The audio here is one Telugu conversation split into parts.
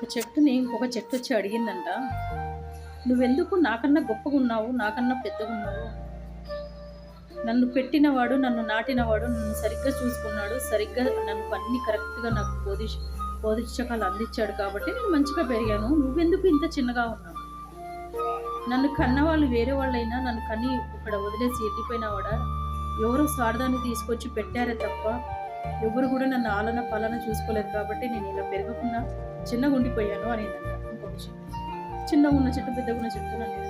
ఒక చెట్టుని ఇంకొక చెట్టు వచ్చి అడిగిందంట, నువ్వెందుకు నాకన్నా గొప్పగా ఉన్నావు, నాకన్నా పెద్దగా ఉన్నావు? నన్ను పెట్టినవాడు, నన్ను నాటినవాడు, నన్ను సరిగ్గా చూసుకున్నాడు, సరిగ్గా నన్ను అన్ని కరెక్ట్గా నాకు పోషకాలు అందించాడు కాబట్టి నేను మంచిగా పెరిగాను. నువ్వెందుకు ఇంత చిన్నగా ఉన్నావు? నన్ను కన్నవాళ్ళు వేరే వాళ్ళైనా నన్ను కని ఇక్కడ వదిలేసి వెళ్ళిపోయినవాడా? ఎవరో స్వార్థాన్ని తీసుకొచ్చి పెట్టారే తప్ప ఎవరు కూడా నన్ను ఆలన పాలన చూసుకోలేదు కాబట్టి నేను ఇలా పెరగకుండా చిన్నగా ఉండిపోయాను అనేదంట. ఇంకొక చిన్నగా ఉన్న చెట్టు పెద్దగా ఉన్న చెట్టు అనేది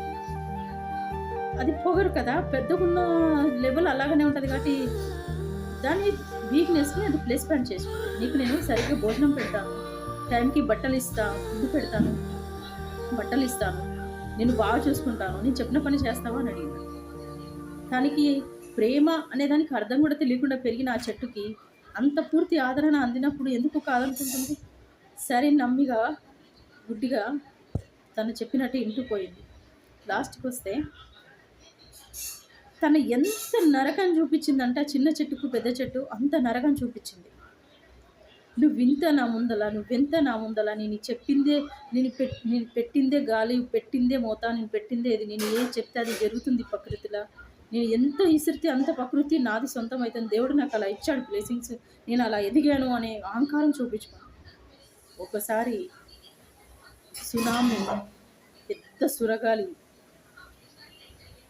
అది పొగరు కదా, పెద్దగున్న లెవెల్ అలాగనే ఉంటుంది కాబట్టి దాని వీక్నెస్ని అది ప్లేస్ పాయింట్ చేసుకుంటాను. నీకు నేను సరిగ్గా భోజనం పెడతాను, టైంకి బట్టలు ఇస్తాను, ఫుడ్ పెడతాను, బట్టలు ఇస్తాను, నేను బాగా చూసుకుంటాను, నేను చెప్పిన పని చేస్తావా అని అడిగింది. దానికి ప్రేమ అనే దానికి అర్థం కూడా తెలియకుండా పెరిగిన ఆ చెట్టుకి అంత పూర్తి ఆదరణ అందినప్పుడు ఎందుకు కాదనుకుంటుంది? సరే నమ్మిగా గుడ్డిగా తను చెప్పినట్టు ఇంటిపోయింది. లాస్ట్కి వస్తే తను ఎంత నరకం చూపించిందంటే చిన్న చెట్టుకు పెద్ద చెట్టు అంత నరకం చూపించింది. నువ్వింత నా ముందల, నువ్వెంత నా ముందల, నేను చెప్పిందే, నేను పెట్టిందే గాలి, పెట్టిందే మోత, నేను పెట్టిందే ఇది, నేను ఏం చెప్తే అది జరుగుతుంది ప్రకృతిలో. నేను ఎంత ఇసిరితే అంత ప్రకృతి నాది సొంతం అవుతుంది, దేవుడు నాకు అలా ఇచ్చాడు బ్లెస్సింగ్స్, నేను అలా ఎదిగాను అనే అహంకారం చూపించుకున్నాను. ఒకసారి సునామీ, పెద్ద సురగాలి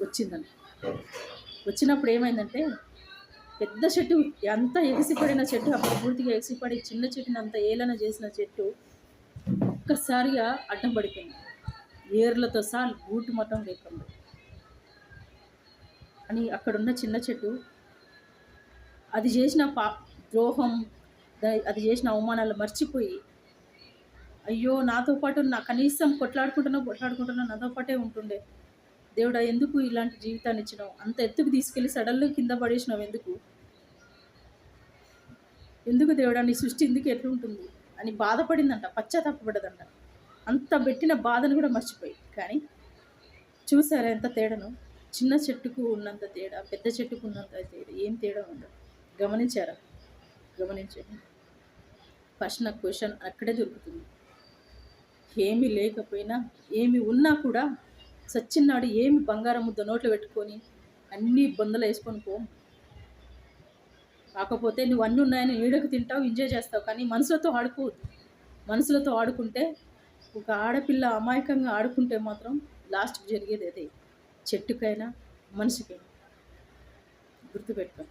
వచ్చిందండి. వచ్చినప్పుడు ఏమైందంటే పెద్ద చెట్టు, ఎంత ఎగిసిపడిన చెట్టు, అప్పుడు పూర్తిగా ఎగిసిపడి చిన్న చెట్టుని అంత ఏలన చేసిన చెట్టు ఒక్కసారిగా అడ్డం పడిపోయింది. ఏర్లతో సహా బూటు మొత్తం లేకుండా అని అక్కడున్న చిన్న చెట్టు అది చేసిన ద్రోహం, అది చేసిన అవమానాలు మర్చిపోయి, అయ్యో నాతో పాటు నా కనీసం కొట్లాడుకుంటున్నా నాతో పాటే ఉంటుండే, దేవుడా ఎందుకు ఇలాంటి జీవితాన్ని ఇచ్చినావు, అంత ఎత్తుకు తీసుకెళ్ళి సడన్గా కింద పడేసినావు, ఎందుకు దేవుడా నీ సృష్టి ఎందుకు ఎట్లుంటుంది అని బాధపడిందంట, పశ్చాత్తాపపడ్డదంట. అంత పెట్టిన బాధను కూడా మర్చిపోయి. కానీ చూసారా ఎంత తేడాను? చిన్న చెట్టుకు ఉన్నంత తేడా పెద్ద చెట్టుకు ఉన్నంత తేడా, ఏం తేడా ఉందో గమనించారా? గమనించండి. ఫస్ట్ నాకు క్వశ్చన్ అక్కడే దొరుకుతుంది. ఏమీ లేకపోయినా, ఏమి ఉన్నా కూడా సచ్చిన్నాడు ఏమి బంగారం ముద్ద నోట్లో పెట్టుకొని అన్నీ బొందలు వేసుకొని పో. కాకపోతే నువ్వు అన్నీ ఉన్నాయని నీడకు తింటావు, ఎంజాయ్ చేస్తావు, కానీ మనసులతో ఆడుకోవద్దు. మనసులతో ఆడుకుంటే, ఒక ఆడపిల్ల అమాయకంగా ఆడుకుంటే మాత్రం లాస్ట్కి జరిగేది అదే, చెట్టుకైనా మనిషికైనా. గుర్తుపెట్టుకో.